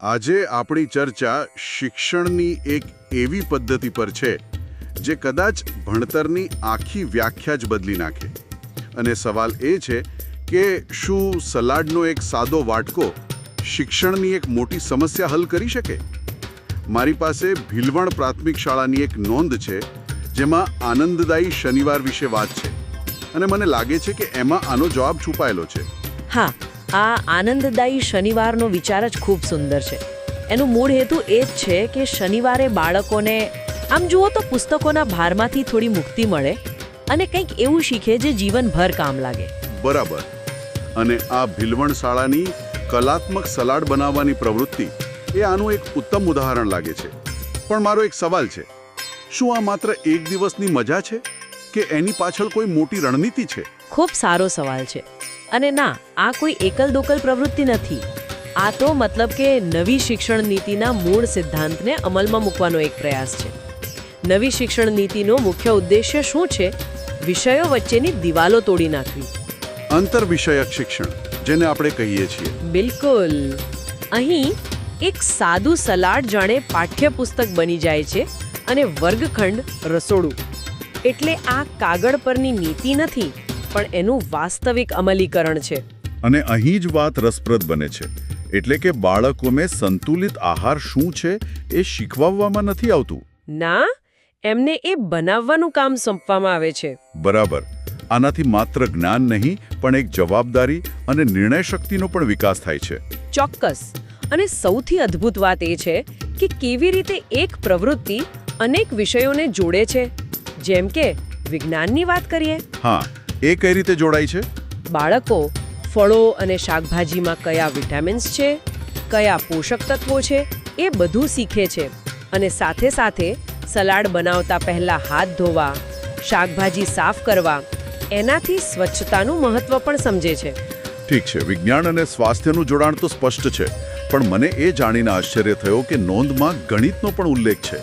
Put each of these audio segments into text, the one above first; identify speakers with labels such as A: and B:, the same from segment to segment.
A: આજે આપણી ચર્ચા શિક્ષણની એક એવી પદ્ધતિ પર છે જે કદાચ ભણતરની આખી વ્યાખ્યા જ બદલી નાખે. અને સવાલ એ છે કે શું સલાડનો એક સાદો વાટકો શિક્ષણની એક મોટી સમસ્યા હલ કરી શકે? મારી પાસે ભીલવણ પ્રાથમિક શાળાની એક નોંધ છે જેમાં આનંદદાયી શનિવાર વિશે વાત છે અને મને લાગે છે કે એમાં આનો જવાબ છુપાયેલો છે.
B: હા, આ આનંદદાયી શનિવારનો વિચાર જ ખૂબ સુંદર છે. એનો મૂળ હેતુ એ જ છે કે શનિવારે બાળકોને આમ જુઓ તો પુસ્તકોના ભારમાંથી થોડી મુક્તિ મળે અને કંઈક એવું શીખે જે જીવનભર કામ લાગે.
A: બરાબર. અને આ ભીલવણ શાળાની કલાત્મક સલાડ બનાવવાની પ્રવૃત્તિ એ આનું એક ઉત્તમ ઉદાહરણ લાગે છે. પણ મારો એક સવાલ છે, શું આ માત્ર એક દિવસની મજા છે કે એની પાછળ કોઈ મોટી રણનીતિ છે?
B: ખૂબ સારો સવાલ છે. અને ના, આ કોઈ એકલ દોકલ પ્રવૃત્તિ નથી. આ તો મતલબ કે નવી શિક્ષણ નીતિના મૂળ સિદ્ધાંતને અમલમાં મૂકવાનો એક પ્રયાસ છે. નવી શિક્ષણ નીતિનો મુખ્ય ઉદ્દેશ્ય શું છે? વિષયો વચ્ચેની દિવાલો તોડી નાખવી.
A: આંતરવિષયક શિક્ષણ, જેને આપણે કહીએ છીએ.
B: બિલકુલ. અહીં એક સાદું સલાડ જાણે પાઠ્યપુસ્તક બની જાય છે અને વર્ગખંડ રસોડું. એટલે આ કાગળ પરની નીતિ નથી, પણ એનું વાસ્તવિક અમલીકરણ છે.
A: અને અહીં જ વાત રસપ્રદ બને છે. એટલે કે બાળકોને સંતુલિત આહાર શું છે એ શીખવવામાં નથી આવતું.
B: ના, એમને એ બનાવવાનું કામ સોંપવામાં આવે છે.
A: બરાબર. આનાથી માત્ર જ્ઞાન નહીં, પણ એક જવાબદારી અને નિર્ણય શક્તિનો પણ વિકાસ થાય છે.
B: ચોક્કસ. અને સૌથી અદ્ભુત વાત એ છે કે કેવી રીતે એક પ્રવૃત્તિ અનેક વિષયોને જોડે છે. જેમ કે વિજ્ઞાનની વાત કરીએ.
A: હા, એ કઈ રીતે જોડાય છે?
B: બાળકો ફળો અને શાકભાજીમાં કયા વિટામિન્સ છે, કયા પોષક તત્વો છે, એ બધું શીખે છે. અને સાથે સાથે સલાડ બનાવતા પહેલા હાથ ધોવા, શાકભાજી સાફ કરવા, એનાથી સ્વચ્છતાનું મહત્વ પણ સમજે છે.
A: ઠીક છે, વિજ્ઞાન અને સ્વાસ્થ્યનું જોડાણ તો સ્પષ્ટ છે, પણ મને એ જાણીને આશ્ચર્ય થયો કે નોંધમાં ગણિતનો પણ ઉલ્લેખ છે.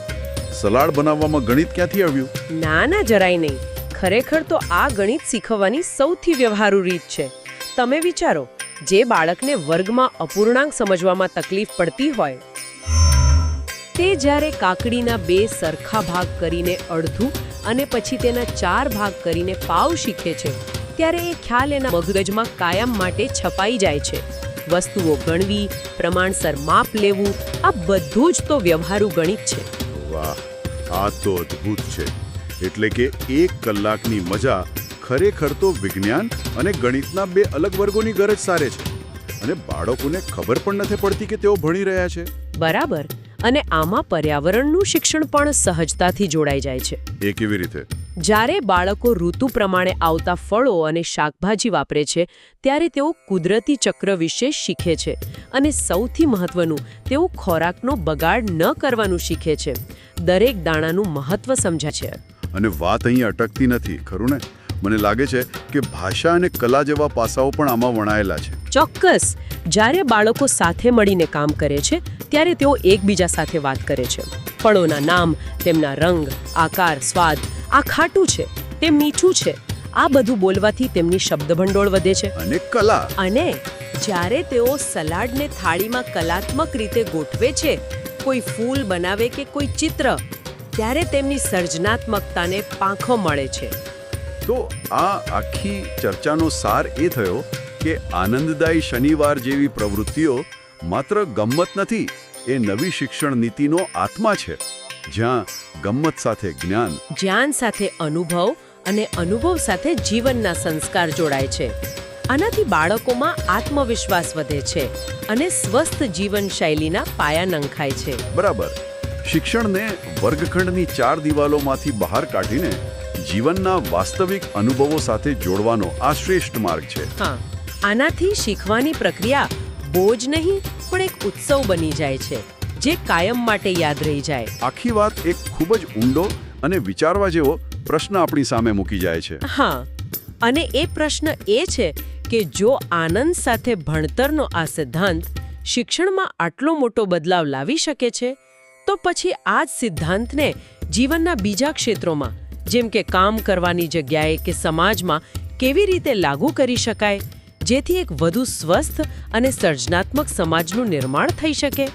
A: સલાડ બનાવવામાં ગણિત ક્યાંથી આવ્યું?
B: ના, જરાય નહીં. ખરેખર તો આ ગણિત શીખવવાની સૌથી વ્યવહારુ રીત છે. તમે વિચારો, જે બાળકને વર્ગમાં અપૂર્ણાંક સમજવામાં તકલીફ પડતી હોય, તે જ્યારે કાકડીના 2 સરખા ભાગ કરીને અડધું અને પછી તેના 4 ભાગ કરીને પાવ શીખે છે, ત્યારે એ ખ્યાલ એના મગજમાં કાયમ માટે છપાઈ જાય છે. વસ્તુઓ ગણવી, પ્રમાણસર માપ લેવું, આ બધું જ તો વ્યવહારુ ગણિત છે.
A: વાહ, આ તો અદ્ભુત છે. એટલે કે 1 કલાકની મજા ખરેખર તો વિજ્ઞાન અને ગણિતના 2 અલગ વર્ગોની ગરજ સારે છે. અને બાળકોને ખબર પણ નથી પડતી કે તેઓ ભણી રહ્યા છે.
B: બરાબર. અને આમાં પર્યાવરણનું શિક્ષણ પણ સહજતાથી જોડાઈ જાય છે.
A: એ કેવી રીતે?
B: જ્યારે બાળકો ઋતુ પ્રમાણે આવતા ફળો અને શાકભાજી વાપરે છે, ત્યારે તેઓ કુદરતી ચક્ર વિશે શીખે છે. અને સૌથી મહત્વનું, તેઓ ખોરાકનો બગાડ ન કરવાનું શીખે છે. દરેક દાણાનું મહત્વ સમજે છે.
A: અને વાત અહીં અટકતી નથી, ખરું ને? મને લાગે છે કે ભાષા અને કલા જેવા પાસાઓ પણ આમાં વણાયેલા છે.
B: ચોક્કસ. જ્યારે બાળકો સાથે મળીને કામ કરે છે, ત્યારે તેઓ એકબીજા સાથે વાત કરે છે. ફળોના નામ, તેમના રંગ, આકાર, સ્વાદ, આ ખાટું છે, તે મીઠું છે, આ બધું બોલવાથી તેમની શબ્દભંડોળ વધે છે.
A: અને કલા.
B: અને જ્યારે તેઓ સલાડને થાળીમાં કલાત્મક રીતે ગોઠવે છે, કોઈ ફૂલ બનાવે કે કોઈ ચિત્ર, ત્યારે તેમની સર્જનાત્મકતાને પાંખો મળે છે.
A: તો આ આખી ચર્ચાનો સાર એ થયો કે આનંદદાયી શનિવાર જેવી પ્રવૃત્તિઓ માત્ર ગમ્મત નથી, એ નવી શિક્ષણ નીતિનો આત્મા છે, જ્યાં ગમ્મત સાથે જ્ઞાન,
B: જ્ઞાન સાથે અનુભવ અને અનુભવ સાથે જીવનના સંસ્કાર જોડાય છે. આનાથી બાળકોમાં આત્મવિશ્વાસ વધે છે અને સ્વસ્થ જીવનશૈલીના પાયા નંખાય છે.
A: બરાબર. શિક્ષણને વર્ગખંડની 4 દિવાલોમાંથી બહાર કાઢીને જીવનના વાસ્તવિક અનુભવો સાથે જોડવાનો આ શ્રેષ્ઠ માર્ગ છે.
B: હા, આનાથી શીખવાની પ્રક્રિયા બોજ નહીં, પણ એક ઉત્સવ બની જાય છે, જે કાયમ માટે યાદ રહી જાય.
A: આખી વાત એક ખૂબ જ ઊંડો અને વિચારવા જેવો પ્રશ્ન આપણી સામે મૂકી જાય છે.
B: હા, અને એ પ્રશ્ન એ છે કે જો આનંદ સાથે ભણતરનો આ સિદ્ધાંત શિક્ષણમાં આટલો મોટો બદલાવ લાવી શકે છે, તો પછી આ જ સિદ્ધાંતને જીવનના બીજા ક્ષેત્રોમાં, જેમ કે કામ કરવાની જગ્યાએ કે સમાજમાં કેવી રીતે લાગુ કરી શકાય, જેથી એક વધુ સ્વસ્થ અને સર્જનાત્મક સમાજનું નિર્માણ થઈ શકે.